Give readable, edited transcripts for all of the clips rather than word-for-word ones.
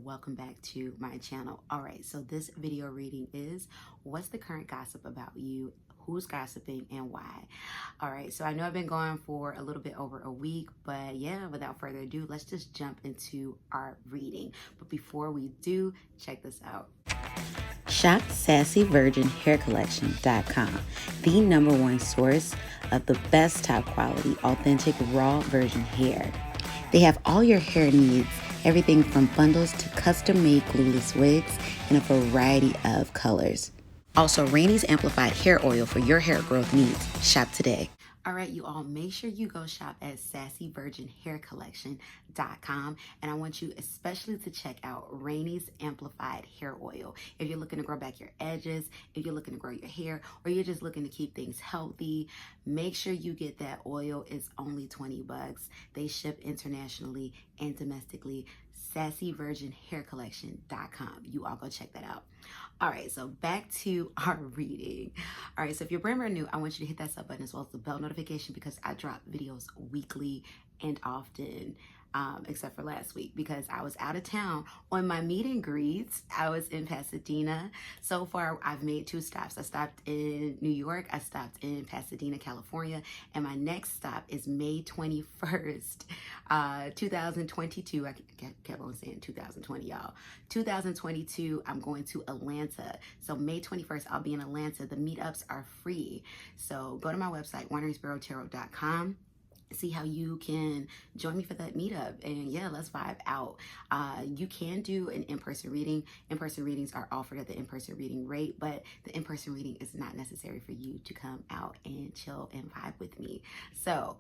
welcome back to my channel. All right, so this video reading is what's the current gossip about you, who's gossiping, and why. All right, so I know I've been going for a little bit over a week, but yeah, without further ado, let's just jump into our reading. But before we do, check this out. Shop SassyVirginHairCollection.com, the #1 source of the best top quality, authentic, raw virgin hair. They have all your hair needs, everything from bundles to custom-made glueless wigs in a variety of colors. Also, Rainy's Amplified Hair Oil for your hair growth needs. Shop today. All right, you all, make sure you go shop at SassyVirginHairCollection.com. And I want you especially to check out Rainy's Amplified Hair Oil. If you're looking to grow back your edges, if you're looking to grow your hair, or you're just looking to keep things healthy, make sure you get that oil. It's only 20 bucks. They ship internationally and domestically. SassyVirginHairCollection.com. You all go check that out. All right, so back to our reading. All right, so if you're brand new, I want you to hit that sub button as well as the bell notification because I drop videos weekly and often, except for last week because I was out of town on my meet and greets. I was in Pasadena. So far, I've made 2 stops. I stopped in New York. I stopped in Pasadena, California. And my next stop is May 21st, 2022. I kept on saying 2020, y'all. 2022, I'm going to Atlanta. So May 21st, I'll be in Atlanta. The meetups are free. So go to my website, wanderingsparrow.com. See how you can join me for that meetup, and yeah, let's vibe out. You can do an in-person reading. In-person readings are offered at the in-person reading rate, but the in-person reading is not necessary for you to come out and chill and vibe with me. So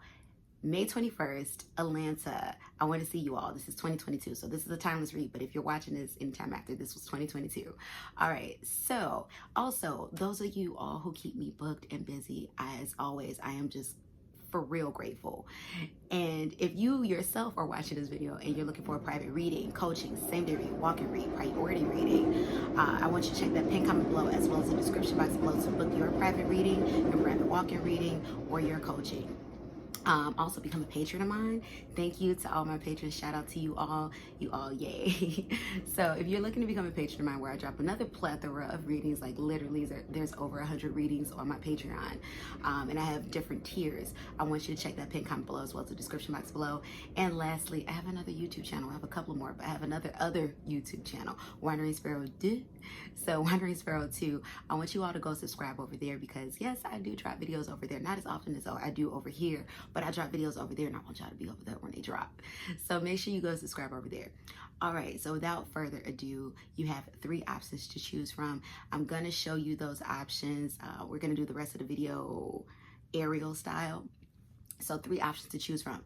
May 21st, Atlanta. I want to see you all. This is 2022, so this is a timeless read, but if you're watching this anytime after, this was 2022. All right, so also, those of you all who keep me booked and busy, as always, I am just for real grateful. And if you yourself are watching this video and you're looking for a private reading, coaching, same day read, walk and read, priority reading, I want you to check that pinned comment below as well as the description box below to book your private reading, your private walk-in reading, or your coaching. Also become a patron of mine. Thank you to all my patrons. Shout out to you all, yay. So if you're looking to become a patron of mine where I drop another plethora of readings, like literally there's over 100 readings on my Patreon, and I have different tiers. I want you to check that pinned comment below as well as the description box below. And lastly, I have another YouTube channel. I have a couple more, but I have another YouTube channel, Wandering Sparrow 2. So Wandering Sparrow 2, I want you all to go subscribe over there because yes, I do drop videos over there, not as often as I do over here, but I drop videos over there and I want y'all to be over there when they drop. So make sure you go subscribe over there. All right, so without further ado, you have 3 options to choose from. I'm gonna show you those options. We're gonna do the rest of the video aerial style. So 3 options to choose from.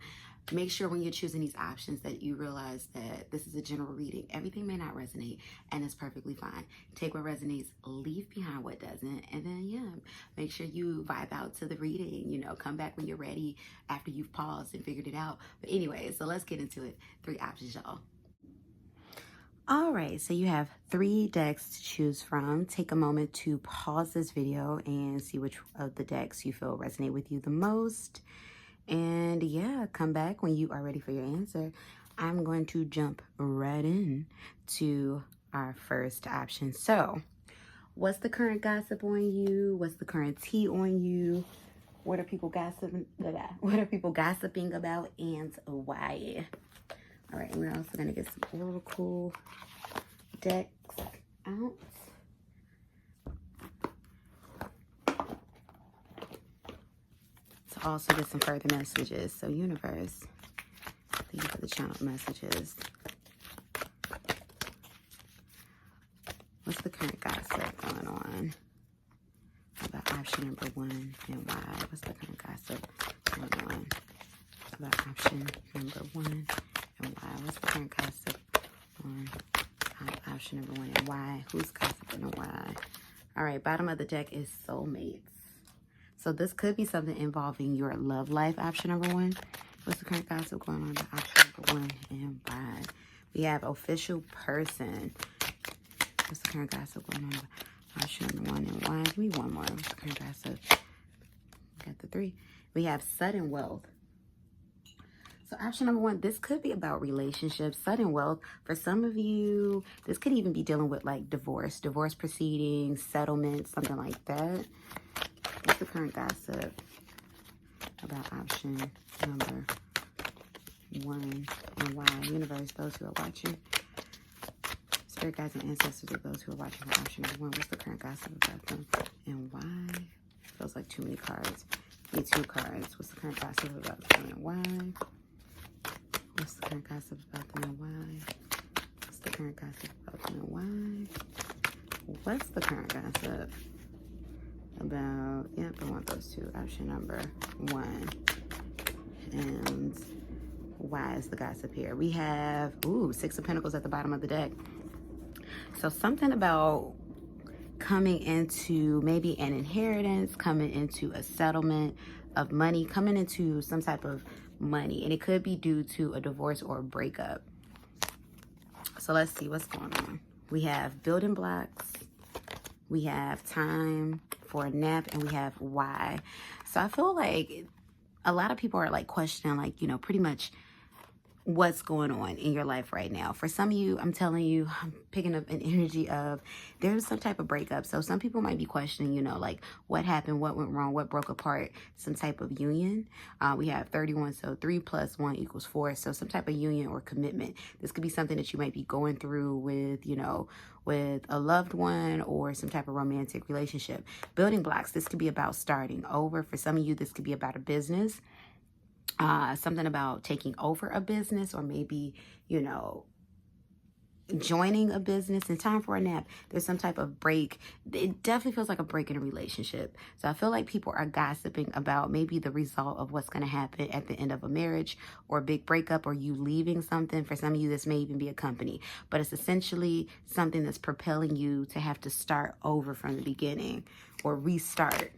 Make sure when you're choosing these options that you realize that this is a general reading. Everything may not resonate, and it's perfectly fine. Take what resonates, leave behind what doesn't, and then, yeah, make sure you vibe out to the reading. You know, come back when you're ready after you've paused and figured it out. But anyway, so let's get into it. 3 options, y'all. All right, so you have 3 decks to choose from. Take a moment to pause this video and see which of the decks you feel resonate with you the most. And yeah, come back when you are ready for your answer. I'm going to jump right in to our first option. So, what's the current gossip on you? What's the current tea on you? What are people gossiping about? What are people gossiping about, and why? All right, and we're also gonna get some Oracle decks out. Also get some further messages. So universe, thank you for the channel messages. What's the current gossip going on about option number 1 and why? What's the current gossip going on about option number 1 and why? What's the current gossip on option number 1 and why? Who's gossiping and why? All right, bottom of the deck is soulmates. So this could be something involving your love life, option number 1. What's the current gossip going on about option number 1 and why? We have official person. What's the current gossip going on about option number 1 and why? Give me one more. What's the current gossip? Got the 3. We have sudden wealth. So option number one, this could be about relationships, sudden wealth. For some of you, this could even be dealing with like divorce proceedings, settlements, something like that. What's the current gossip about option number one and why? Universe, those who are watching. Spirit guides and ancestors of those who are watching for option number one. What's the current gossip about them and why? Feels like too many cards. Need 2 cards. What's the current gossip about them and why? What's the current gossip about them and why? What's the current gossip about them and why? What's the current gossip about, yep, I want those 2. Option number 1. And why is the gossip here? We have, ooh, 6 of Pentacles at the bottom of the deck. So something about coming into maybe an inheritance, coming into a settlement of money, coming into some type of money. And it could be due to a divorce or a breakup. So let's see what's going on. We have building blocks. We have time for a nap. And we have why. So I feel like a lot of people are like questioning, like, you know, pretty much what's going on in your life right now. For some of you, I'm telling you, I'm picking up an energy of there's some type of breakup. So some people might be questioning, you know, like what happened, what went wrong, what broke apart, some type of union. We have 31, so 3 + 1 = 4. So some type of union or commitment. This could be something that you might be going through with, you know, with a loved one or some type of romantic relationship. Building blocks. This could be about starting over. For some of you, this could be about a business. Something about taking over a business or maybe, you know, joining a business. And time for a nap. There's some type of break. It definitely feels like a break in a relationship. So I feel like people are gossiping about maybe the result of what's going to happen at the end of a marriage or a big breakup or you leaving something. For some of you, this may even be a company, but it's essentially something that's propelling you to have to start over from the beginning or restart.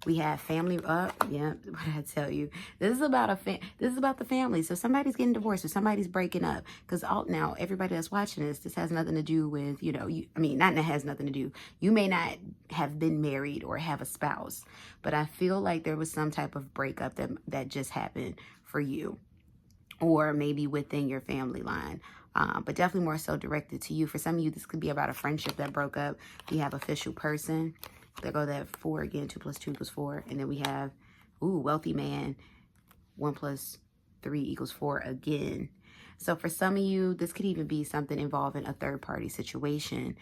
We have family up. Yeah, what did I tell you? This is about this is about the family. So somebody's getting divorced or somebody's breaking up. Because now everybody that's watching this has nothing to do with, you know, not that has nothing to do. You may not have been married or have a spouse, but I feel like there was some type of breakup that just happened for you, or maybe within your family line. But definitely more so directed to you. For some of you, this could be about a friendship that broke up. We have official person. There go that 4 again, 2 + 2 = 4. And then we have, ooh, wealthy man, 1 + 3 = 4 again. So for some of you, this could even be something involving a third party situation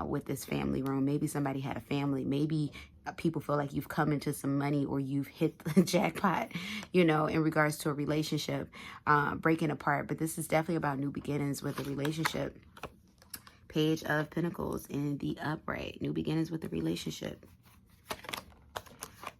with this family room. Maybe somebody had a family. Maybe people feel like you've come into some money or you've hit the jackpot, you know, in regards to a relationship breaking apart. But this is definitely about new beginnings with a relationship. Page of Pentacles in the upright. New beginnings with the relationship.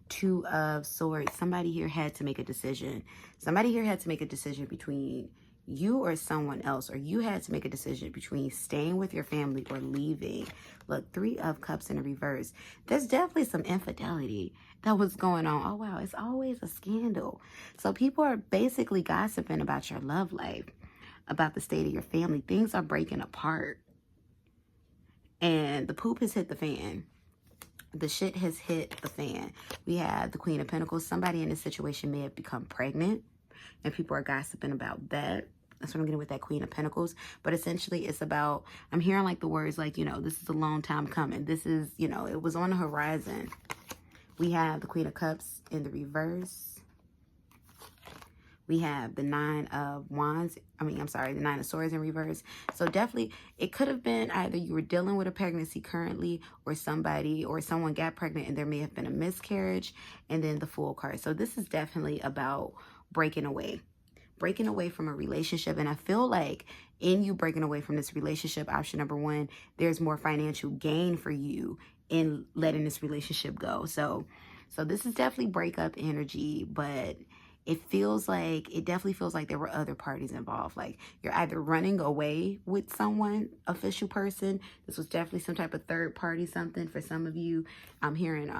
2 of Swords. Somebody here had to make a decision. Somebody here had to make a decision between you or someone else, or you had to make a decision between staying with your family or leaving. Look, 3 of Cups in the reverse. There's definitely some infidelity that was going on. Oh, wow. It's always a scandal. So people are basically gossiping about your love life, about the state of your family. Things are breaking apart. And the poop has hit the fan. The shit has hit the fan. We have the Queen of Pentacles. Somebody in this situation may have become pregnant. And people are gossiping about that. That's what I'm getting with that Queen of Pentacles. But essentially, it's about, I'm hearing like the words like, you know, this is a long time coming. This is, you know, it was on the horizon. We have the Queen of Cups in the reverse. We have the 9 of Wands. The 9 of Swords in reverse. So definitely, it could have been either you were dealing with a pregnancy currently, or somebody or someone got pregnant and there may have been a miscarriage, and then the Fool card. So this is definitely about breaking away from a relationship. And I feel like in you breaking away from this relationship, option number 1, there's more financial gain for you in letting this relationship go. So this is definitely breakup energy, but it definitely feels like there were other parties involved. Like you're either running away with someone, official person. This was definitely some type of third party something for some of you. I'm hearing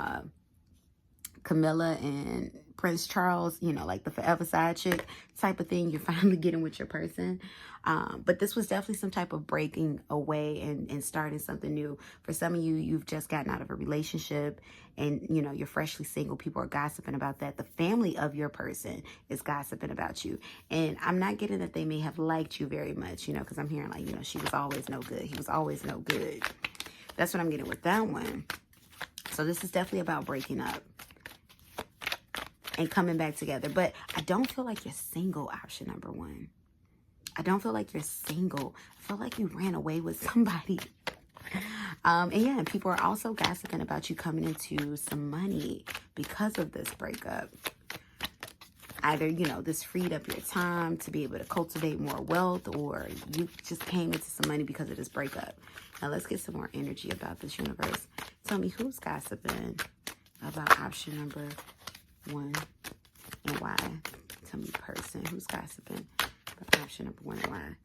Camilla and Prince Charles, you know, like the forever side chick type of thing. You're finally getting with your person. But this was definitely some type of breaking away and starting something new. For some of you, you've just gotten out of a relationship and, you know, you're freshly single. People are gossiping about that. The family of your person is gossiping about you. And I'm not getting that they may have liked you very much, you know, because I'm hearing like, you know, she was always no good. He was always no good. That's what I'm getting with that one. So this is definitely about breaking up and coming back together. But I don't feel like you're single, option number one. I don't feel like you're single. I feel like you ran away with somebody. And yeah, people are also gossiping about you coming into some money because of this breakup. Either, you know, this freed up your time to be able to cultivate more wealth, or you just came into some money because of this breakup. Now let's get some more energy about this, universe. Tell me who's gossiping about option number one and why. Tell me person who's gossiping about option number one and why.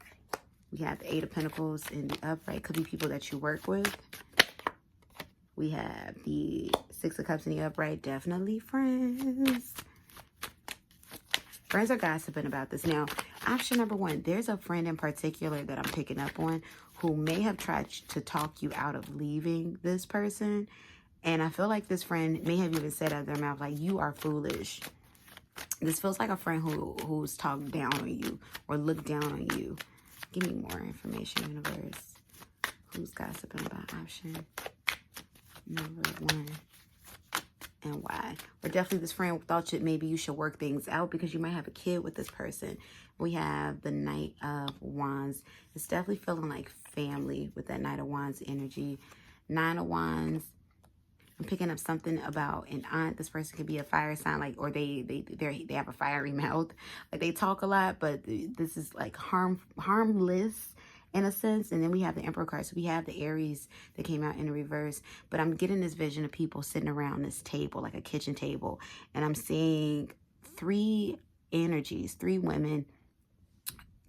We have the Eight of Pentacles in the upright. Could be people that you work with. We have the Six of Cups in the upright. Definitely friends. Friends are gossiping about this. Now, option number one, there's a friend in particular that I'm picking up on who may have tried to talk you out of leaving this person. And I feel like this friend may have even said out of their mouth, like, you are foolish. This feels like a friend who's talked down on you or looked down on you. Give me more information, universe. Who's gossiping about option number one and why? Or definitely this friend thought maybe you should work things out because you might have a kid with this person. We have the Knight of Wands. It's definitely feeling like family with that Knight of Wands energy. Nine of Wands. I'm picking up something about an aunt. This person could be a fire sign, like, or they have a fiery mouth. Like, they talk a lot, but this is like harmless in a sense. And then we have the Emperor card. So we have the Aries that came out in the reverse. But I'm getting this vision of people sitting around this table, like a kitchen table. And I'm seeing three energies, three women,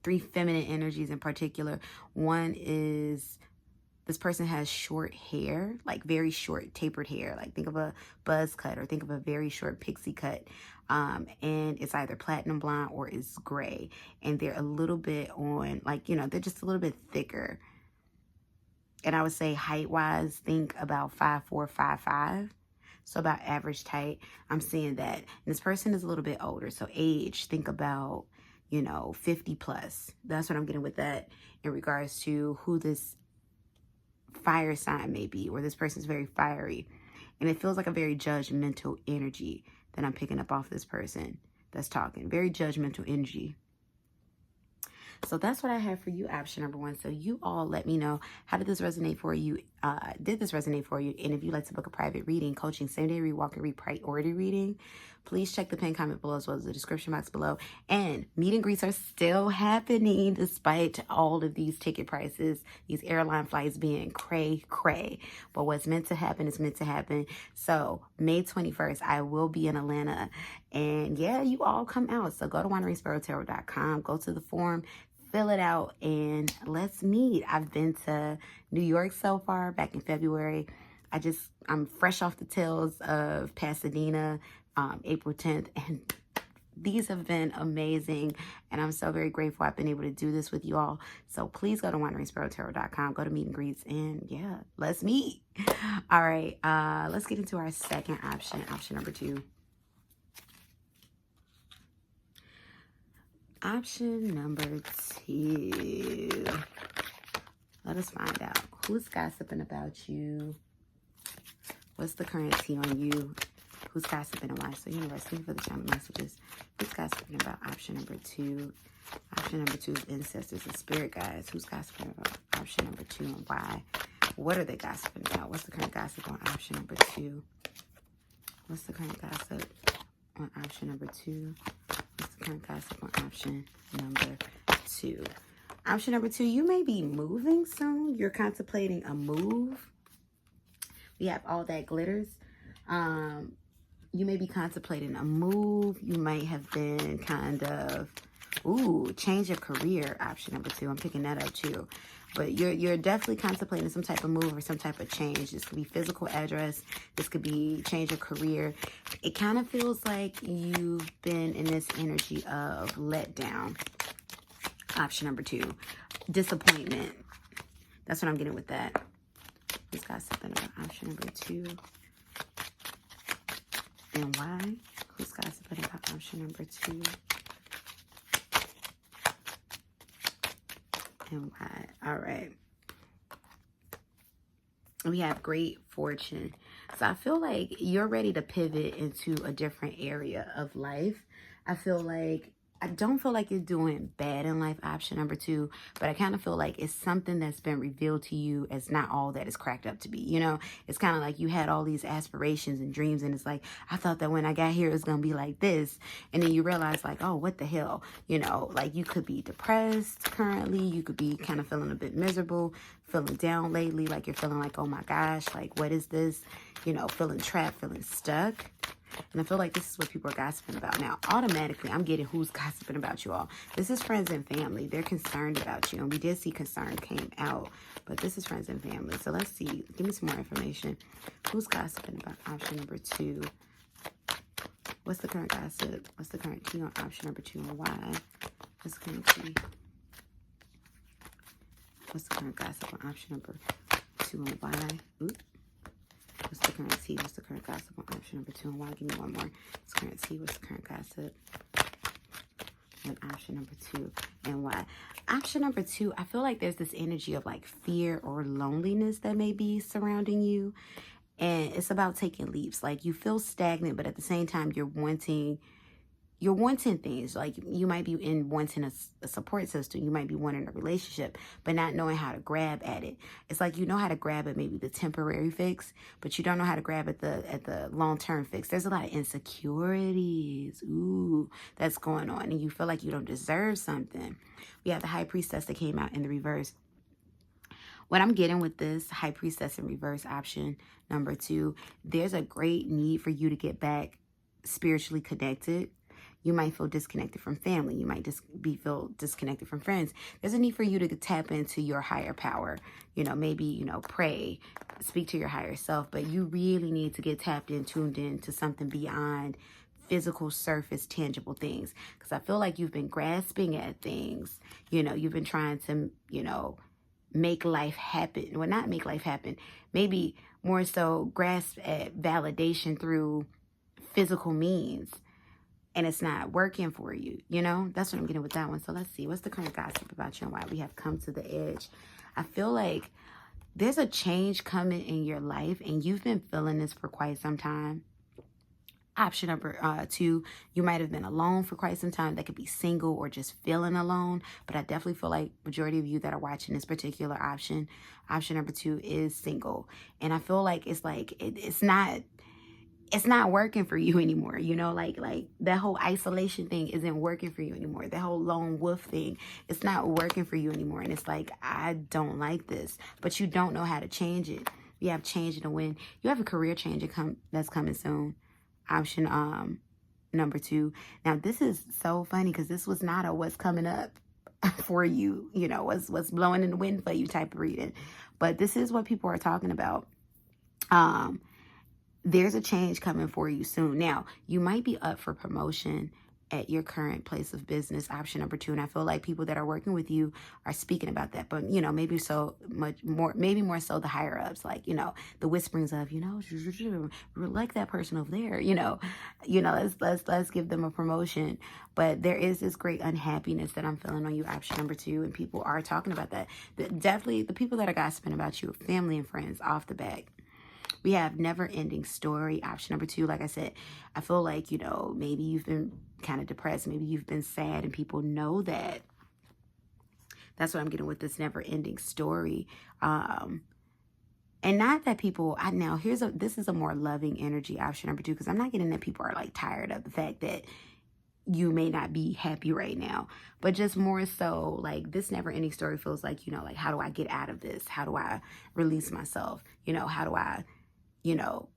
three feminine energies in particular. One is... this person has short hair, like very short tapered hair. Like think of a buzz cut or think of a very short pixie cut. And it's either platinum blonde or it's gray. And they're a little bit on, like, you know, they're just a little bit thicker. And I would say height-wise, think about 5'4", 5'5". So about average height. I'm seeing that. And this person is a little bit older. So age, think about, you know, 50 plus. That's what I'm getting with that in regards to who this fire sign may be, or this person's very fiery. And it feels like a very judgmental energy that I'm picking up off this person that's talking. Very judgmental energy. So that's what I have for you, option number one. So you all let me know, how did this resonate for you? Did this resonate for you? And if you'd like to book a private reading, coaching, same-day read, walk and read, priority reading, please check the pinned comment below as well as the description box below. And meet and greets are still happening despite all of these ticket prices, these airline flights being cray. But what's meant to happen is meant to happen. So May 21st, I will be in Atlanta. And yeah, you all come out. So go to wanderingsparrow.com, go to the form, fill it out, and let's meet. I've been to New York so far, back in February. I'm fresh off the tails of Pasadena, April 10th, and these have been amazing, and I'm so very grateful I've been able to do this with you all. So please go to wanderingsparrow.com, go to meet and greets, and yeah, let's meet. All right, let's get into our second option, option number two. Option number two. Let us find out who's gossiping about you. What's the current tea on you? Who's gossiping and why? So, universe, thank you for the channel messages. Who's gossiping about option number two? Option number two is ancestors and spirit guides. Who's gossiping about option number two and why? What are they gossiping about? What's the current gossip on option number two? What's the current gossip on option number two? What's the current gossip on option number two? Option number two, you may be moving soon. You're contemplating a move. We have all that glitters. You may be contemplating a move. You might have been kind of, change your career, option number two. I'm picking that up too. but you're definitely contemplating some type of move or some type of change. This could be physical address. This could be change of career. It kind of feels like you've been in this energy of letdown. Option number 2, disappointment. That's what I'm getting with that. Who's got something about option number 2? And why? Who's got something about option number 2? And why? All right. We have great fortune. So I feel like you're ready to pivot into a different area of life. I don't feel like you're doing bad in life, option number 2, but I kind of feel like it's something that's been revealed to you as not all that it's cracked up to be. You know, it's kind of like you had all these aspirations and dreams, and it's like, I thought that when I got here, it was going to be like this. And then you realize like, oh, what the hell? You know, like you could be depressed currently. You could be kind of feeling a bit miserable, feeling down lately. Like you're feeling like, oh my gosh, like what is this? You know, feeling trapped, feeling stuck. And I feel like this is what people are gossiping about. Now, automatically, I'm getting who's gossiping about you all. This is friends and family. They're concerned about you. And we did see concern came out. But this is friends and family. So let's see. Give me some more information. Who's gossiping about option number 2? What's the current gossip? What's the current key on option number 2 and why? What's the current key? What's the current gossip on option number 2 and why? Oops. What's the current tea? What's the current gossip on option number 2 and why? Give me one more. What's the current tea? What's the current gossip on option number 2 and why? Option number 2, I feel like there's this energy of like fear or loneliness that may be surrounding you. And it's about taking leaps. Like you feel stagnant, but at the same time, you're wanting things. Like you might be wanting a support system. You might be wanting a relationship, but not knowing how to grab at it. It's like you know how to grab at maybe the temporary fix, but you don't know how to grab at the long-term fix. There's a lot of insecurities, that's going on, and you feel like you don't deserve something. We have the High Priestess that came out in the reverse. What I'm getting with this High Priestess in reverse option number 2, there's a great need for you to get back spiritually connected. You might feel disconnected from family. You might feel disconnected from friends. There's a need for you to tap into your higher power. You know, maybe, you know, pray, speak to your higher self. But you really need to get tapped in, tuned in to something beyond physical, surface, tangible things. Because I feel like you've been grasping at things. You know, you've been trying to, you know, make life happen. Well, not make life happen. Maybe more so grasp at validation through physical means. And it's not working for you, you know? That's what I'm getting with that one. So let's see. What's the current gossip about you and why we have come to the edge? I feel like there's a change coming in your life, and you've been feeling this for quite some time. Option number 2, you might have been alone for quite some time. That could be single or just feeling alone. But I definitely feel like majority of you that are watching this particular option number 2 is single. And I feel like it's not working for you anymore. You know, like that whole isolation thing isn't working for you anymore. That whole lone wolf thing, it's not working for you anymore. And it's like, I don't like this, but you don't know how to change it. You have change in the wind. You have a career change that's coming soon. Option number 2. Now, this is so funny because this was not a what's coming up for you, you know, what's blowing in the wind for you type of reading. But this is what people are talking about. There's a change coming for you soon. Now, you might be up for promotion at your current place of business, option number 2. And I feel like people that are working with you are speaking about that. But, you know, maybe more so the higher ups, like, you know, the whisperings of, you know, we like that person over there, you know, let's give them a promotion. But there is this great unhappiness that I'm feeling on you, option number 2. And people are talking about that. Definitely the people that are gossiping about you, family and friends off the bat. We have never-ending story, option number 2. Like I said, I feel like, you know, maybe you've been kind of depressed. Maybe you've been sad, and people know that. That's what I'm getting with this never-ending story. And not that people, this is a more loving energy, option number 2, because I'm not getting that people are like tired of the fact that you may not be happy right now, but just more so like this never-ending story feels like, you know, like, how do I get out of this? How do I release myself? You know, how do I, you know,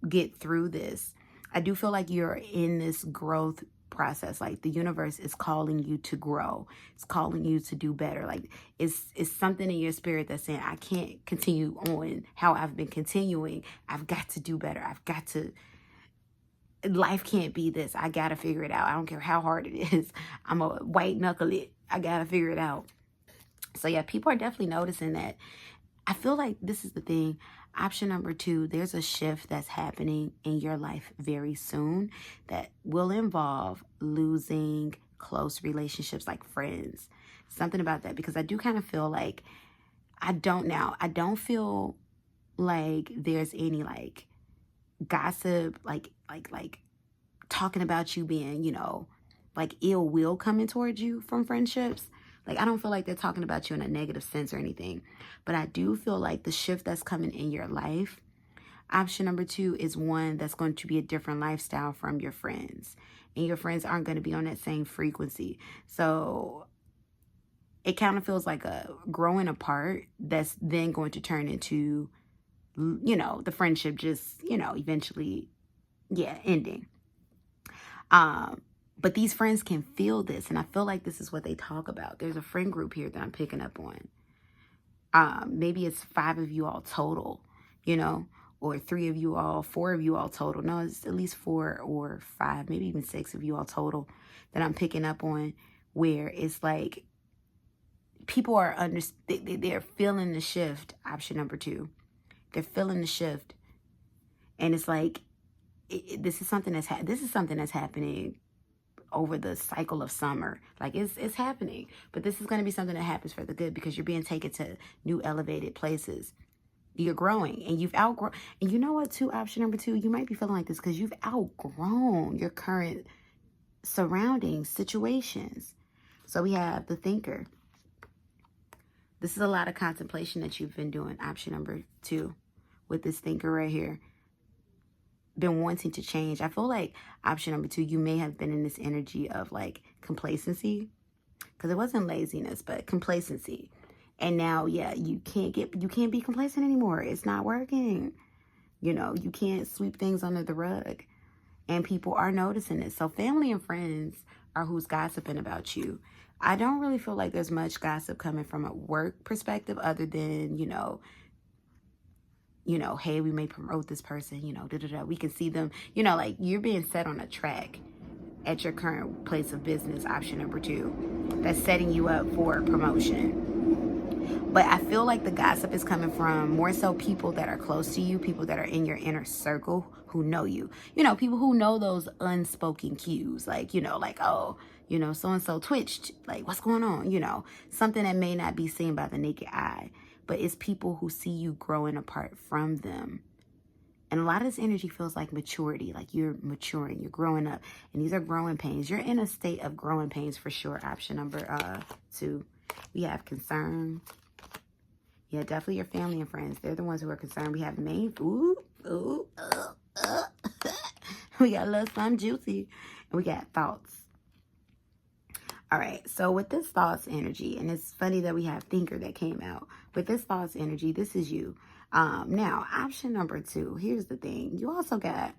get through this? I do feel like you're in this growth process. Like the universe is calling you to grow. It's calling you to do better. Like it's something in your spirit that's saying, I can't continue on how I've been continuing. I've got to do better. I've got to, life can't be this. I got to figure it out. I don't care how hard it is. I'm a white knuckle it. I got to figure it out. So yeah, people are definitely noticing that. I feel like this is the thing. Option number 2, there's a shift that's happening in your life very soon that will involve losing close relationships like friends. Something about that, because I do kind of feel like I don't feel like there's any like gossip, like talking about you being, like ill will coming towards you from friendships. Like, I don't feel like they're talking about you in a negative sense or anything. But I do feel like the shift that's coming in your life, option number 2, is one that's going to be a different lifestyle from your friends. And your friends aren't going to be on that same frequency. So it kind of feels like a growing apart that's then going to turn into, the friendship just, eventually, ending. But these friends can feel this, and I feel like this is what they talk about. There's a friend group here that I'm picking up on. Maybe it's 5 of you all total, or 3 of you all, 4 of you all total. No, it's at least 4 or 5, maybe even 6 of you all total that I'm picking up on, where it's like people are they're feeling the shift. Option number 2, they're feeling the shift, and it's like this is something that's happening over the cycle of summer. Like it's happening, but this is going to be something that happens for the good, because you're being taken to new elevated places. You're growing, and you've outgrown. And you know what, too, option number 2, you might be feeling like this because you've outgrown your current surroundings, situations. So we have the thinker. This is a lot of contemplation that you've been doing, option number 2, with this thinker right here. Been wanting to change. I feel like option number 2, you may have been in this energy of like complacency, because it wasn't laziness, but complacency. And now, you can't be complacent anymore. It's not working. You can't sweep things under the rug, and people are noticing it. So family and friends are who's gossiping about you. I don't really feel like there's much gossip coming from a work perspective, other than, hey, we may promote this person, we can see them, like you're being set on a track at your current place of business, option number 2, that's setting you up for promotion. But I feel like the gossip is coming from more so people that are close to you, people that are in your inner circle who know you, people who know those unspoken cues, like, oh, so-and-so twitched, like, what's going on, something that may not be seen by the naked eye. But it's people who see you growing apart from them. And a lot of this energy feels like maturity, like you're maturing, you're growing up. And these are growing pains. You're in a state of growing pains for sure. Option number 2. We have concern. Yeah, definitely your family and friends. They're the ones who are concerned. We have main. We got a little something juicy. And we got thoughts. All right, so with this thoughts energy, and it's funny that we have thinker that came out. With this thoughts energy, this is you. Now, option number 2, here's the thing. You also got,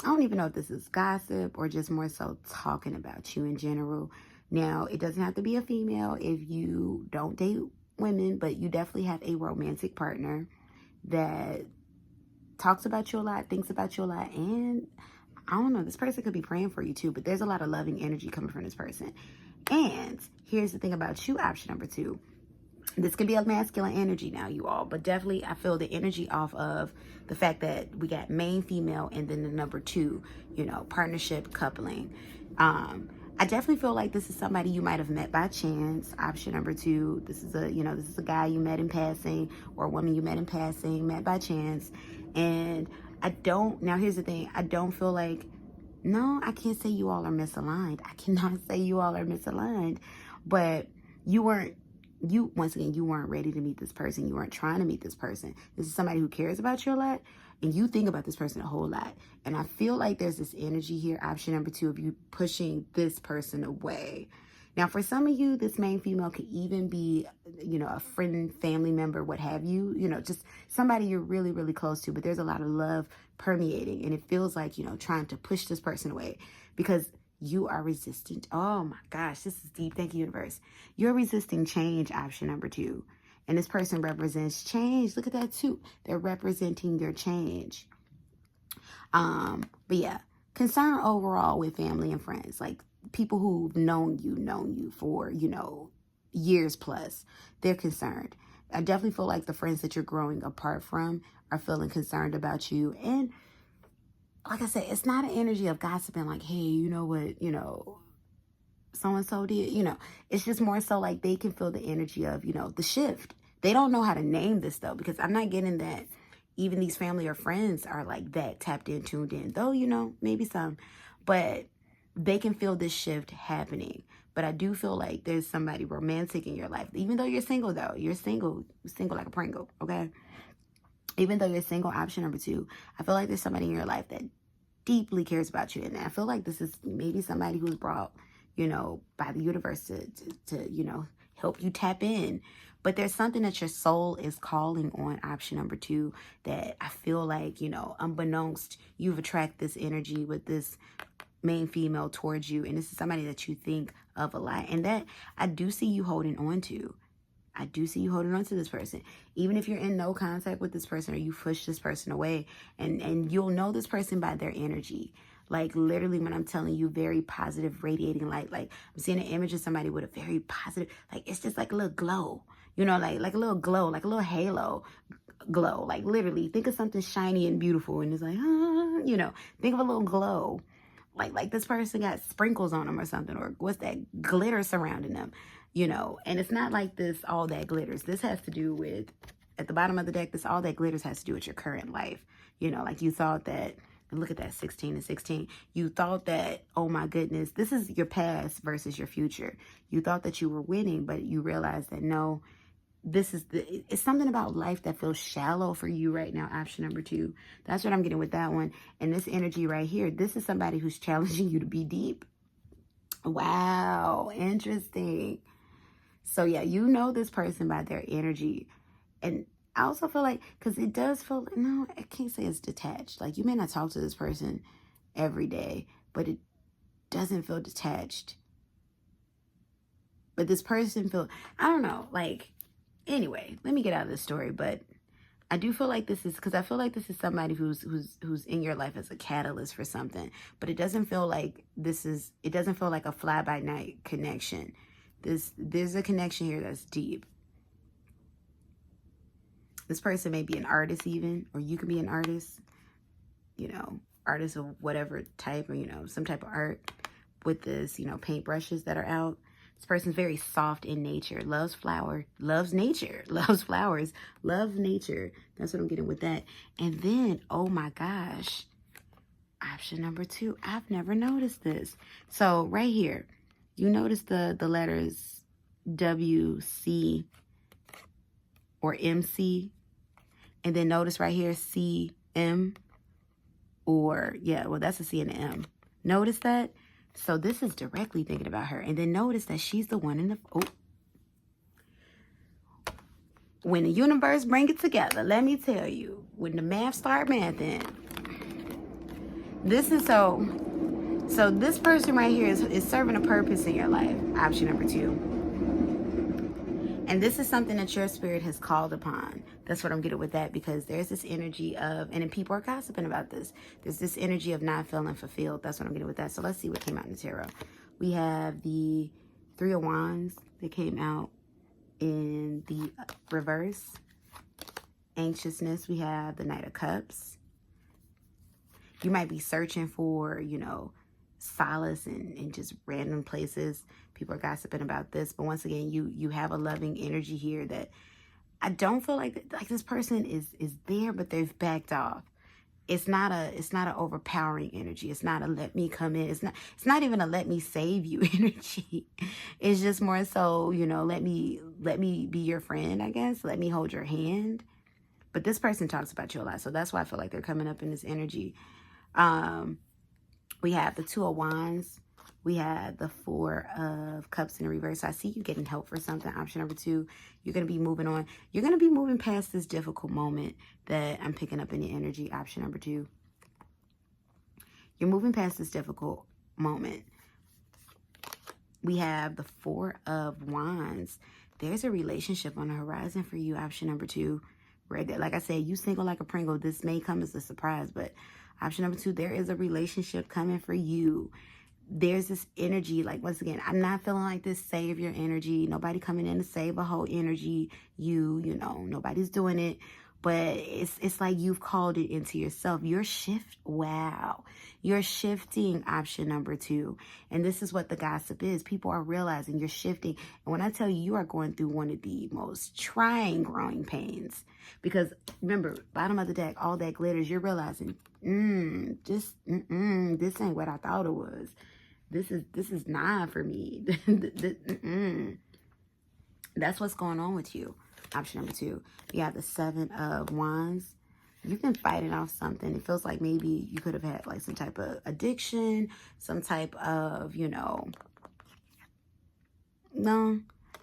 I don't even know if this is gossip or just more so talking about you in general. Now, it doesn't have to be a female if you don't date women, but you definitely have a romantic partner that talks about you a lot, thinks about you a lot, and I don't know, this person could be praying for you too, but there's a lot of loving energy coming from this person. And here's the thing about you, option number 2. This can be a masculine energy now, you all, but definitely I feel the energy off of the fact that we got main female and then the number 2, partnership, coupling. I definitely feel like this is somebody you might have met by chance. Option number 2, this is a guy you met in passing, or a woman you met in passing, met by chance. And now here's the thing, I don't feel like, no, I can't say you all are misaligned. I cannot say you all are misaligned, but once again, you weren't ready to meet this person. You weren't trying to meet this person. This is somebody who cares about you a lot, and you think about this person a whole lot. And I feel like there's this energy here, option number 2, of you pushing this person away. Now, for some of you, this main female could even be, a friend, family member, what have you, just somebody you're really, really close to, but there's a lot of love permeating, and it feels like, trying to push this person away, because You are resistant. Oh my gosh, this is deep. Thank you, universe. You're resisting change, option number 2. And this person represents change. Look at that too. They're representing their change. But yeah, concern overall with family and friends, like people who've known you for, years plus. They're concerned. I definitely feel like the friends that you're growing apart from are feeling concerned about you. And like I said, it's not an energy of gossiping like, hey, you know what, so-and-so did, it's just more so like they can feel the energy of, the shift. They don't know how to name this though, because I'm not getting that even these family or friends are like that tapped in, tuned in, though, maybe some, but they can feel this shift happening. But I do feel like there's somebody romantic in your life, even though you're single though. You're single like a Pringle, okay? Even though you're single, option number 2, I feel like there's somebody in your life that deeply cares about you. And I feel like this is maybe somebody who's brought, by the universe to help you tap in. But there's something that your soul is calling on, option number 2, that I feel like, unbeknownst, you've attracted this energy with this main female towards you. And this is somebody that you think of a lot. And that I do see you holding on to. I do see you holding on to this person. Even if you're in no contact with this person or you push this person away, and you'll know this person by their energy. Like literally when I'm telling you, very positive, radiating light. Like I'm seeing an image of somebody with a very positive, like it's just like a little glow, like a little glow, like a little halo glow. Like literally think of something shiny and beautiful and it's like, think of a little glow. Like this person got sprinkles on them or something, or what's that glitter surrounding them, and it's not like this, all that glitters. This has to do with, at the bottom of the deck, this all that glitters has to do with your current life. Like you thought that, and look at that, 16 and 16. You thought that, oh my goodness, this is your past versus your future. You thought that you were winning, but you realized that no, it's something about life that feels shallow for you right now, option number 2. That's what I'm getting with that one. And this energy right here, this is somebody who's challenging you to be deep. Wow, interesting. So yeah, this person by their energy. And I also feel like, because it does feel, no, I can't say it's detached. Like you may not talk to this person every day, but it doesn't feel detached. But this person I don't know, like, anyway, let me get out of this story. But I do feel like this is, because I feel like this is somebody who's in your life as a catalyst for something. But it doesn't feel like it doesn't feel like a fly-by-night connection. There's a connection here that's deep. This person may be an artist even, or you can be an artist, artist of whatever type, or, some type of art with this, paintbrushes that are out. This person's very soft in nature, loves nature, loves flowers, loves nature. That's what I'm getting with that. And then, oh my gosh, option number 2, I've never noticed this. So right here, you notice the letters W, C, or MC. And then notice right here, C, M, or, yeah, well, that's a C and an M. Notice that? So this is directly thinking about her. And then notice that she's the one in the, when the universe bring it together, let me tell you, when the math start mathing, this is so this person right here is serving a purpose in your life, option number 2. And this is something that your spirit has called upon. That's what I'm getting with that, because there's this energy of, and then people are gossiping about this, there's this energy of not feeling fulfilled. That's what I'm getting with that. So let's see what came out in the tarot. We have the 3 of Wands that came out in the reverse. Anxiousness. We have the Knight of Cups. You might be searching for, solace in just random places. People are gossiping about this, but once again, you have a loving energy here that I don't feel like this person is there, but they've backed off. It's not an overpowering energy. It's not a let me come in. It's not even a let me save you energy. It's just more so, let me be your friend, I guess. Let me hold your hand. But this person talks about you a lot, so that's why I feel like they're coming up in this energy. We have the 2 of Wands. We have the 4 of Cups in reverse. So I see you getting help for something. Option number 2, you're going to be moving on. You're going to be moving past this difficult moment that I'm picking up in the energy. Option number 2. You're moving past this difficult moment. We have the Four of Wands. There's a relationship on the horizon for you, option number 2. Right there. Like I said, you single like a Pringle. This may come as a surprise, but option number 2, there is a relationship coming for you. There's this energy, like, once again, I'm not feeling like this savior energy. Nobody coming in to save a whole energy. You know, nobody's doing it. But it's like you've called it into yourself. You're shifting, option number 2. And this is what the gossip is. People are realizing you're shifting. And when I tell you, you are going through one of the most trying growing pains. Because remember, bottom of the deck, all that glitters, you're realizing, this ain't what I thought it was. This is not for me. That's what's going on with you. Option number 2. You have the Seven of Wands. You've been fighting off something. It feels like maybe you could have had like some type of addiction, some type of, no,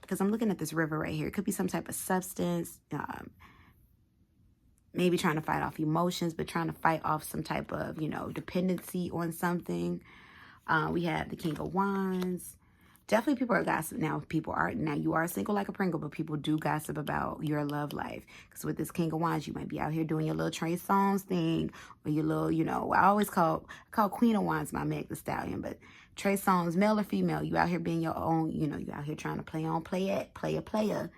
because I'm looking at this river right here. It could be some type of substance, maybe trying to fight off emotions, but trying to fight off some type of, dependency on something. We have the King of Wands. Definitely people are gossiping now. You are single like a Pringle, but people do gossip about your love life. Because with this King of Wands, you might be out here doing your little Trey Songz thing, or your little, I always call Queen of Wands my Meg Thee Stallion, but Trey Songz, male or female, you out here being your own, you out here trying to player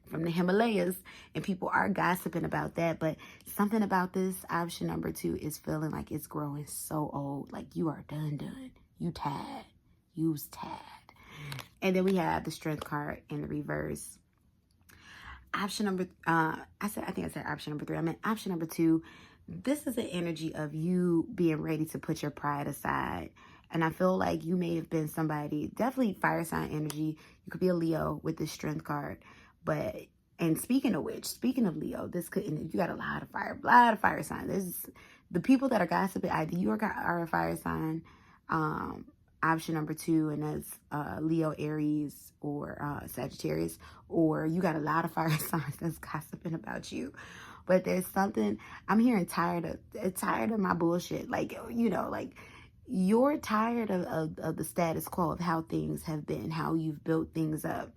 from the Himalayas, and people are gossiping about that. But something about this option number 2 is feeling like it's growing so old, like you are done. You tired. You's tired. And then we have the Strength card in the reverse. Option number, I think I said option number 3. I meant option number 2. This is an energy of you being ready to put your pride aside. And I feel like you may have been somebody, definitely fire sign energy. You could be a Leo with this Strength card. But, and speaking of Leo, you got a lot of fire signs. There's the people that are gossiping, either you are a fire sign, option number 2, and that's Leo, Aries, or Sagittarius, or you got a lot of fire signs that's gossiping about you. But there's something, I'm hearing tired of my bullshit. Like, like you're tired of the status quo of how things have been, how you've built things up,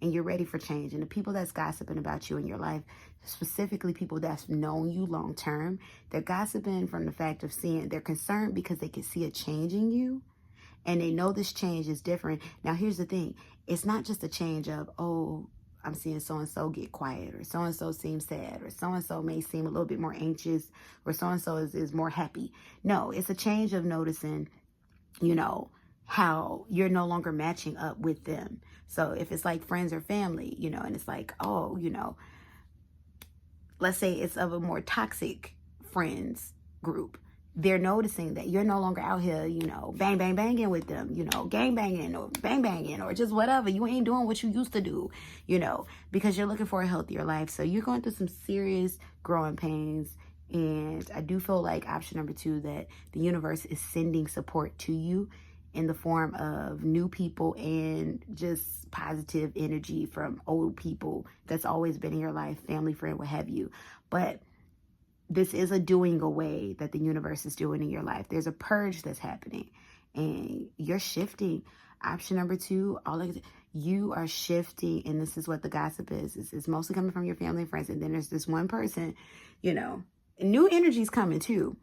and you're ready for change. And the people that's gossiping about you in your life, specifically people that's known you long term, they're gossiping from the fact of they're concerned because they can see a change in you. And they know this change is different. Now, here's the thing. It's not just a change of, oh, I'm seeing so-and-so get quiet, or so-and-so seems sad, or so-and-so may seem a little bit more anxious, or so-and-so is more happy. No, it's a change of noticing, how you're no longer matching up with them. So if it's like friends or family, and it's like, oh, let's say it's of a more toxic friends group. They're noticing that you're no longer out here, bang, bang, banging with them, gang banging or bang banging or just whatever. You ain't doing what you used to do, because you're looking for a healthier life. So you're going through some serious growing pains. And I do feel like option number 2, that the universe is sending support to you in the form of new people and just positive energy from old people that's always been in your life, family, friend, what have you. But this is a doing away that the universe is doing in your life. There's a purge that's happening, and you're shifting. Option number 2, you are shifting, and this is what the gossip is. It's mostly coming from your family and friends, and then there's this one person, new energy's coming too.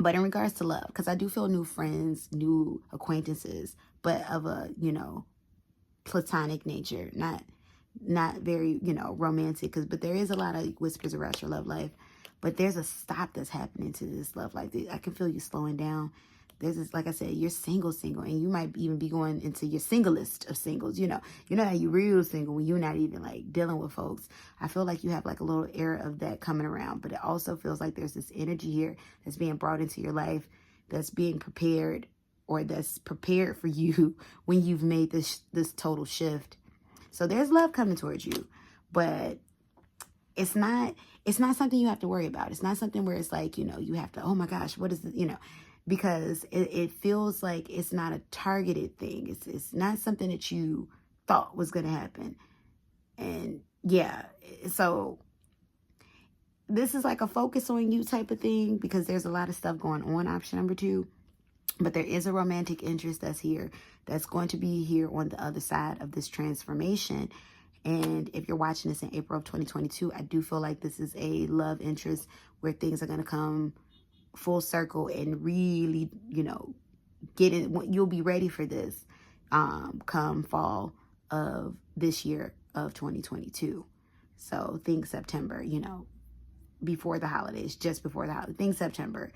But in regards to love, because I do feel new friends, new acquaintances, but of a, platonic nature, not very, romantic, but there is a lot of whispers around your love life. But there's a stop that's happening to this love life. I can feel you slowing down. There's this, like I said, you're single, and you might even be going into your singlest of singles. You know how you real single when you're not even like dealing with folks. I feel like you have like a little era of that coming around, but it also feels like there's this energy here that's being brought into your life, that's being prepared, or that's prepared for you when you've made this total shift. So there's love coming towards you, but it's not something you have to worry about. It's not something where it's like, you have to, oh my gosh, what is this, because it feels like it's not a targeted thing. It's not something that you thought was going to happen. And yeah, so this is like a focus on you type of thing, because there's a lot of stuff going on, option number 2. But there is a romantic interest that's here, that's going to be here on the other side of this transformation. And if you're watching this in April of 2022, I do feel like this is a love interest where things are going to come full circle and really, you know, get it. You'll be ready for this come fall of this year of 2022. So think September, you know, before the holidays, just before the holidays, think September.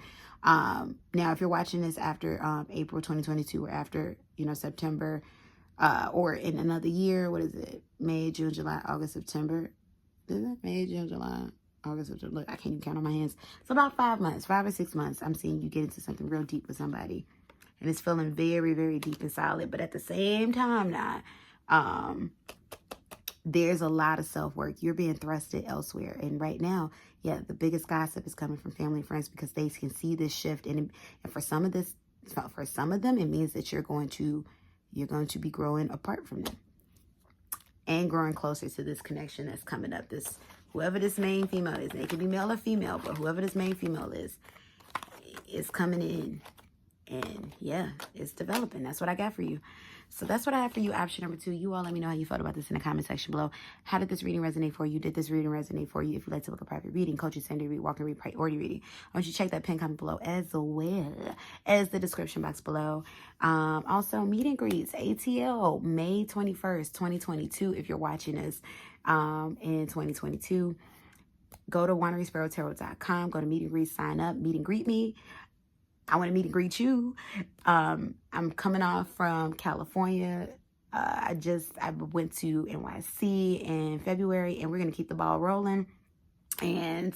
Now, if you're watching this after April 2022 or after, you know, September, or in another year, what is it? May, June, July, August, September. Is it May, June, July, August, September? Look, I can't even count on my hands. It's about 5 months, 5 or 6 months. I'm seeing you get into something real deep with somebody. And it's feeling very, very deep and solid. But at the same time now, there's a lot of self-work. You're being thrusted elsewhere. And right now, yeah, the biggest gossip is coming from family and friends because they can see this shift. And for some of them, it means that you're going to be growing apart from them and growing closer to this connection that's coming up. This, whoever this main female is, it can be male or female, but whoever this main female is coming in. And yeah, it's developing. That's what I got for you. So that's what I have for you. Option number 2. You all let me know how you felt about this in the comment section below. How did this reading resonate for you? Did this reading resonate for you? If you'd like to book a private reading, coaching, Sunday read, walk and read, priority reading, I want you to check that pin comment below as well as the description box below. Also, meet and greets, ATL, May 21st, 2022. If you're watching this in 2022, go to wanderingsparrow.com, go to meet and greet, sign up, meet and greet me. I want to meet and greet you. I'm coming off from California. I went to NYC in February, and we're going to keep the ball rolling. And,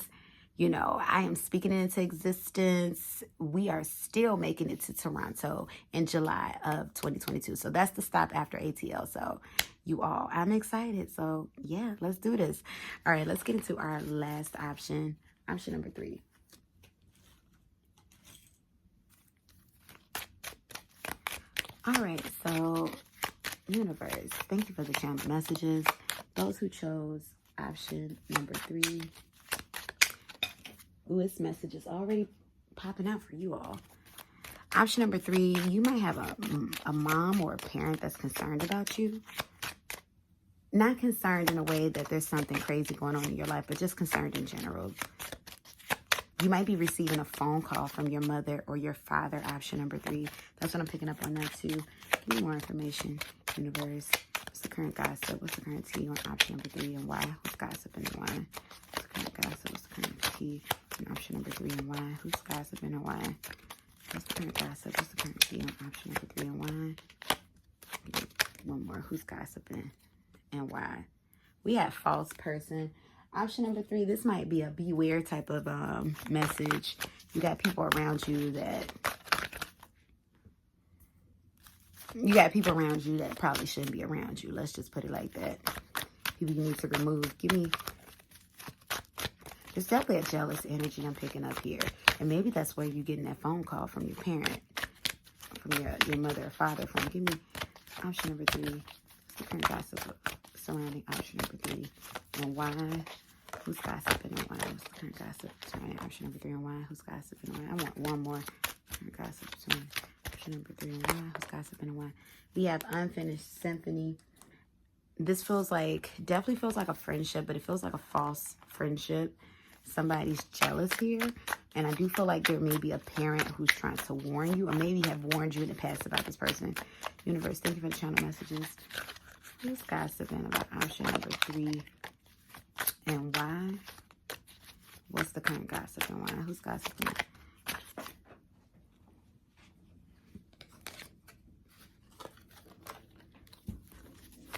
you know, I am speaking it into existence. We are still making it to Toronto in July of 2022. So that's the stop after ATL. So you all, I'm excited. So yeah, let's do this. All right, let's get into our last option. Option number 3. All right, so universe, thank you for the channel messages. Those who chose option number 3. Ooh, this message is already popping out for you all. Option number 3, you might have a mom or a parent that's concerned about you. Not concerned in a way that there's something crazy going on in your life, but just concerned in general. You might be receiving a phone call from your mother or your father, option number 3. That's what I'm picking up on that too. Give me more information, universe. What's the current gossip? What's the current tea on option number 3 and why? Who's gossiping and why? What's the current gossip? What's the current tea on option number 3 and why? Who's gossiping and why? What's the current gossip? What's the current tea on option number 3 and why? One more. Who's gossiping and why? We have false person. Option number 3, this might be a beware type of message. You got people around you that probably shouldn't be around you. Let's just put it like that. People you need to remove. There's definitely a jealous energy I'm picking up here. And maybe that's where you're getting that phone call from your parent, from your mother or father. Give me option number 3. What's the current gossip surrounding option number 3 and why? Who's gossiping and why? What's the current gossip surrounding option number 3 and why? Who's gossiping and why? I want one more. Current gossip surrounding option number 3 and why? Who's gossiping and why? We have unfinished symphony. This definitely feels like a friendship, but it feels like a false friendship. Somebody's jealous here. And I do feel like there may be a parent who's trying to warn you or maybe have warned you in the past about this person. Universe, thank you for the channel messages. Who's gossiping about option number 3 and why? What's the current gossip and why? Who's gossiping?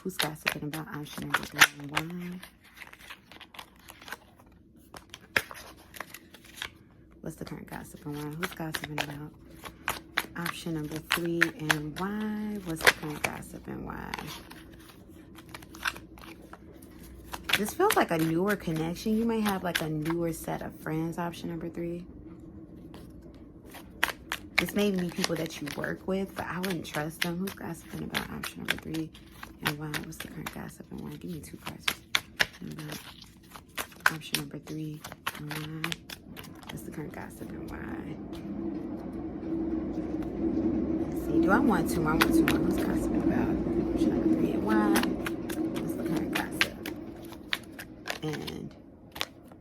Who's gossiping about option number 3 and why? What's the current gossip and why? Who's gossiping about option number 3 and why? What's the current gossip and why? This feels like a newer connection. You might have like a newer set of friends, option number 3. This may be people that you work with, but I wouldn't trust them. Who's gossiping about option number 3 and why? What's the current gossip and why? Give me 2 cards. About option number 3 and why? What's the current gossip and why? Do I want to? I want to. What's gossip about? Option number 3. Why? What's the current gossip? And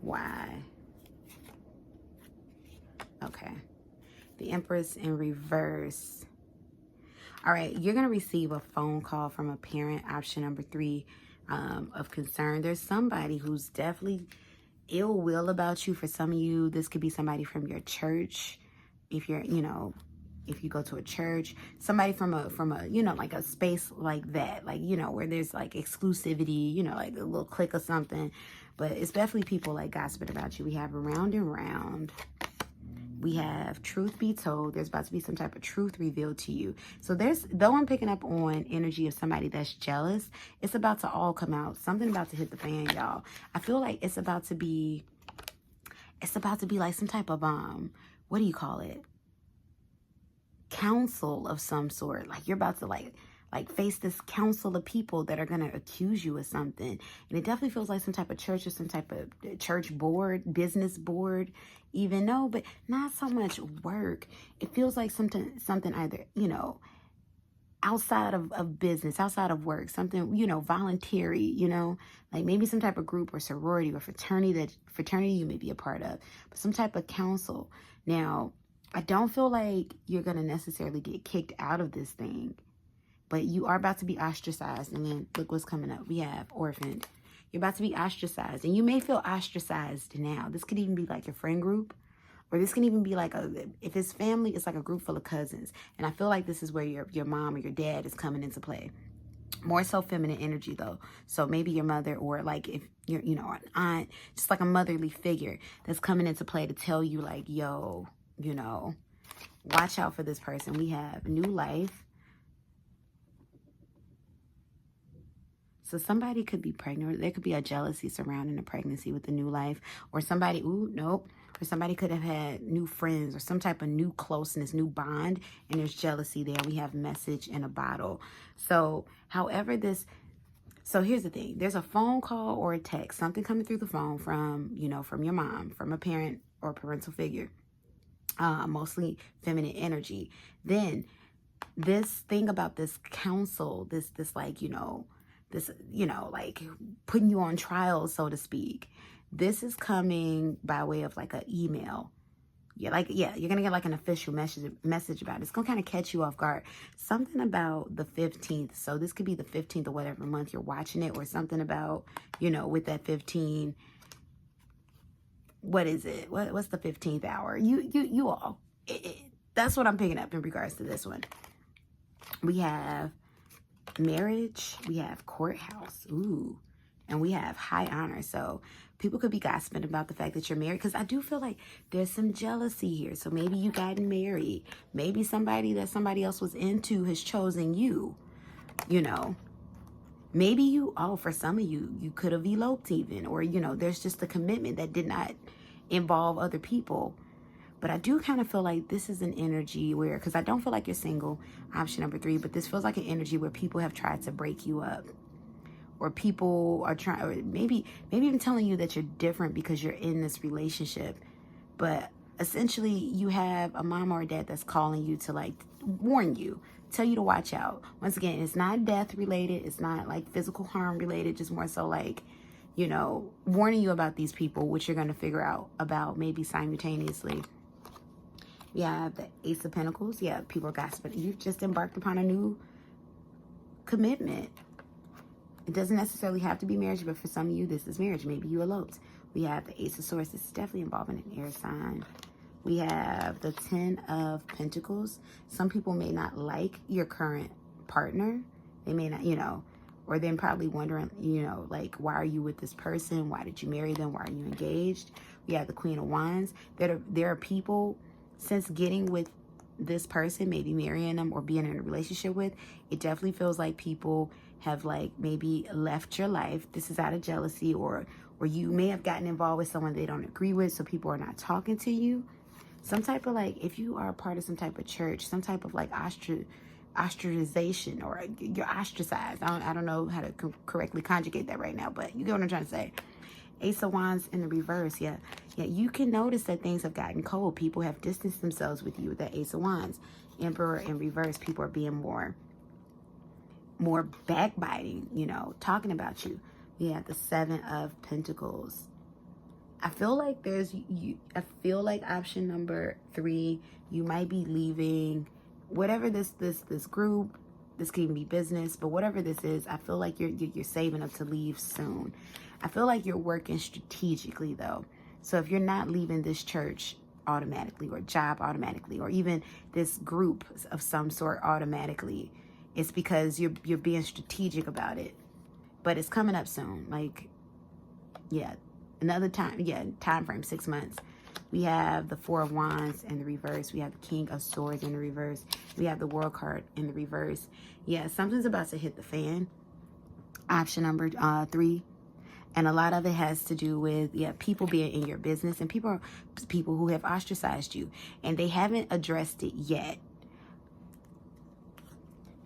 why? Okay. The Empress in reverse. All right, you're going to receive a phone call from a parent, option number 3, of concern. There's somebody who's definitely ill will about you. For some of you, this could be somebody from your church. If you're, if you go to a church, somebody from a, like a space like that, like, where there's like exclusivity, like a little clique or something. But it's definitely people like gossiping about you. We have Around and Round. We have Truth Be Told. There's about to be some type of truth revealed to you. So though I'm picking up on energy of somebody that's jealous, it's about to all come out. Something about to hit the fan, y'all. I feel like it's about to be like some type of, what do you call it? Council of some sort. Like you're about to like face this council of people that are going to accuse you of something. And it definitely feels like some type of church or some type of church board, business board, even though, but not so much work. It feels like something either, outside of business, outside of work, something, voluntary, like maybe some type of group or sorority or fraternity you may be a part of, but some type of council. Now, I don't feel like you're going to necessarily get kicked out of this thing, but you are about to be ostracized. And then look what's coming up. We have orphaned. You're about to be ostracized. And you may feel ostracized now. This could even be like your friend group. Or this can even be like if it's family, it's like a group full of cousins. And I feel like this is where your mom or your dad is coming into play. More so feminine energy though. So maybe your mother, or like if you're, an aunt, just like a motherly figure that's coming into play to tell you like, yo, watch out for this person. We have new life. So somebody could be pregnant. There could be a jealousy surrounding the pregnancy with the new life. Or somebody, or somebody could have had new friends or some type of new closeness, new bond, and there's jealousy there. We have message in a bottle. So so here's the thing. There's a phone call or a text, something coming through the phone from, from your mom, from a parent or parental figure, mostly feminine energy. Then this thing about this counsel, this like, this, like putting you on trial, so to speak. This is coming by way of like an email. You're going to get like an official message about it. It's going to kind of catch you off guard. Something about the 15th. So this could be the 15th of whatever month you're watching it, or something about, with that 15. What is it? What's the 15th hour? You all. That's what I'm picking up in regards to this one. We have marriage, we have courthouse, and we have high honor. So people could be gossiping about the fact that you're married, because I do feel like there's some jealousy here. So maybe you got married, maybe somebody that somebody else was into has chosen you, maybe for some of you could have eloped even, or there's just a commitment that did not involve other people. But I do kind of feel like this is an energy where, because I don't feel like you're single, option number 3, but this feels like an energy where people have tried to break you up, or people are trying, or maybe even telling you that you're different because you're in this relationship. But essentially you have a mom or a dad that's calling you to like warn you, tell you to watch out. Once again, it's not death related. It's not like physical harm related, just more so like, warning you about these people, which you're going to figure out about maybe simultaneously. We have the Ace of Pentacles. Yeah, people are gossiping. You've just embarked upon a new commitment. It doesn't necessarily have to be marriage, but for some of you, this is marriage. Maybe you eloped. We have the Ace of Swords. This is definitely involving an air sign. We have the 10 of Pentacles. Some people may not like your current partner. They may not, or they're probably wondering, like, why are you with this person? Why did you marry them? Why are you engaged? We have the Queen of Wands. There are people, since getting with this person, maybe marrying them or being in a relationship with, it definitely feels like people have like maybe left your life. This is out of jealousy, or you may have gotten involved with someone they don't agree with, so people are not talking to you. Some type of like, if you are a part of some type of church, some type of like ostracization, or you're ostracized. I don't know how to correctly conjugate that right now, but you get what I'm trying to say. Ace of Wands in the reverse. Yeah, you can notice that things have gotten cold. People have distanced themselves with you with that Ace of Wands. Emperor in reverse. People are being more backbiting, you know, talking about you. We have the Seven of Pentacles. I feel like I feel like option number 3, you might be leaving whatever this group. This can be business, but whatever this is, I feel like you're saving up to leave soon. I feel like you're working strategically though. So if you're not leaving this church automatically, or job automatically, or even this group of some sort automatically, it's because you're being strategic about it. But it's coming up soon. Like, yeah, another time, time frame, 6 months. We have the Four of Wands in the reverse. We have the King of Swords in the reverse. We have the World card in the reverse. Yeah, something's about to hit the fan. Option number 3. And a lot of it has to do with, people being in your business, and people who have ostracized you, and they haven't addressed it yet.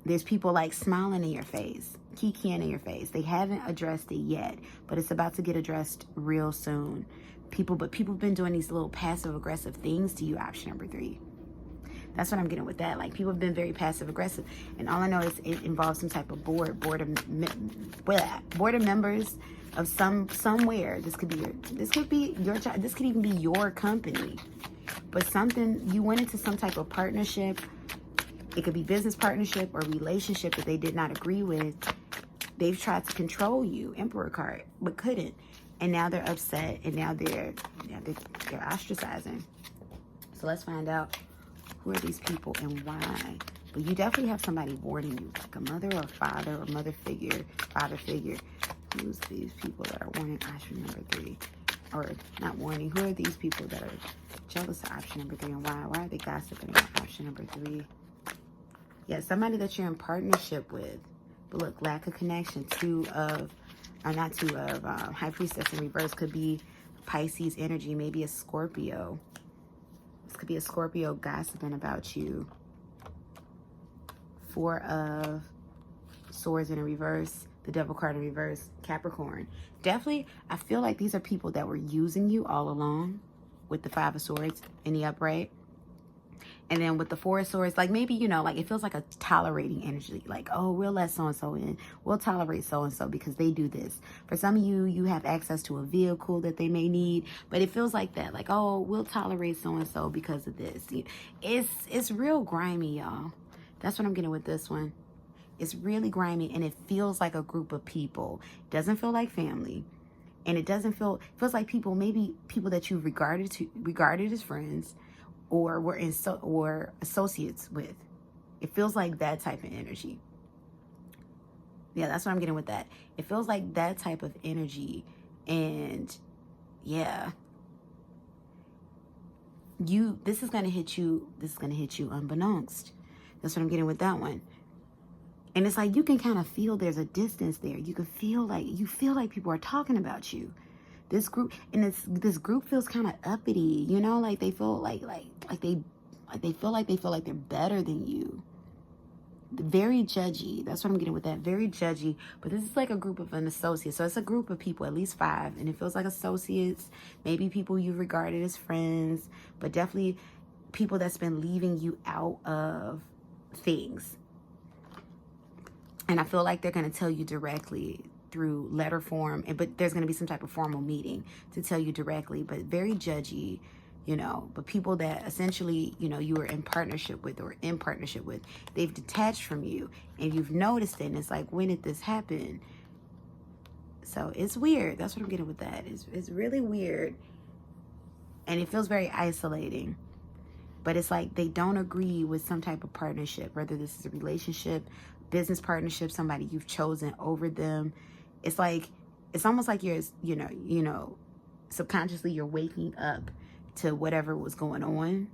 There's people like smiling in your face, kikiing in your face. They haven't addressed it yet, but it's about to get addressed real soon. But people have been doing these little passive aggressive things to you, option number 3. That's what I'm getting with that. Like, people have been very passive aggressive, and all I know is it involves some type of board of members of somewhere. This could be your job. This could even be your company. But something, you went into some type of partnership. It could be business partnership or relationship that they did not agree with. They've tried to control you, Emperor card, but couldn't. And now they're upset, and now they're ostracizing. So let's find out, who are these people and why? But you definitely have somebody warning you, like a mother or father or mother figure, father figure. Who's these people that are warning option number 3? Or not warning, who are these people that are jealous of option number 3, and why? Why are they gossiping about option number 3? Yeah, somebody that you're in partnership with. But look, lack of connection. High Priestess in reverse could be Pisces energy, maybe a Scorpio. This could be a Scorpio gossiping about you. Four of Swords in a reverse. The Devil card in reverse. Capricorn. Definitely, I feel like these are people that were using you all along, with the Five of Swords in the upright. And then with the Four of Swords, like, maybe, like, it feels like a tolerating energy. Like, oh, we'll let so-and-so in. We'll tolerate so-and-so because they do this. For some of you, you have access to a vehicle that they may need. But it feels like that. Like, oh, we'll tolerate so-and-so because of this. It's real grimy, y'all. That's what I'm getting with this one. It's really grimy, and it feels like a group of people. It doesn't feel like family. And it feels like maybe people that you regarded as friends, or were associates with. It feels like that type of energy. Yeah, that's what I'm getting with that. It feels like that type of energy. And yeah, this is gonna hit you unbeknownst. That's what I'm getting with that one. And it's like, you can kind of feel there's a distance there. You feel like people are talking about you. This group, and this group feels kind of uppity, like they feel like they feel like they're better than you. Very judgy. That's what I'm getting with that. Very judgy. But this is like a group of an associate. So it's a group of people, at least 5, and it feels like associates, maybe people you regarded as friends, but definitely people that's been leaving you out of things. And I feel like they're going to tell you directly through letter form, but there's going to be some type of formal meeting to tell you directly, but very judgy, but people that essentially, you were in partnership with, they've detached from you, and you've noticed it, and it's like, when did this happen? So it's weird. That's what I'm getting with that. It's really weird, and it feels very isolating, but it's like they don't agree with some type of partnership, whether this is a relationship, business partnership, somebody you've chosen over them. It's almost like you're, subconsciously you're waking up to whatever was going on.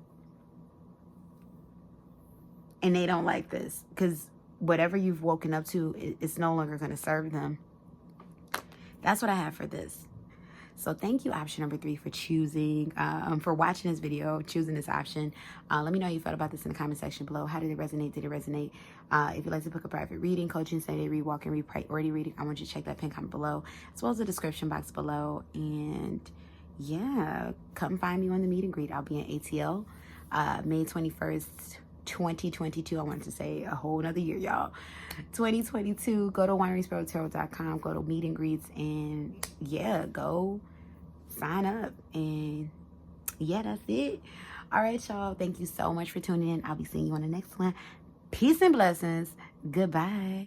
And they don't like this because whatever you've woken up to, it's no longer going to serve them. That's what I have for this. So thank you, option number 3, for choosing, for watching this video, choosing this option. Let me know how you felt about this in the comment section below. How did it resonate? Did it resonate? If you'd like to book a private reading, coaching, Sunday read, walk and read, priority reading, I want you to check that pin comment below, as well as the description box below. And yeah, come find me on the meet and greet. I'll be in ATL May 21st, 2022. I wanted to say a whole nother year, y'all. 2022. Go to wanderingsparrow.com, go to meet and greets, and yeah, go sign up. And yeah, that's it. All right, y'all. Thank you so much for tuning in. I'll be seeing you on the next one. Peace and blessings. Goodbye.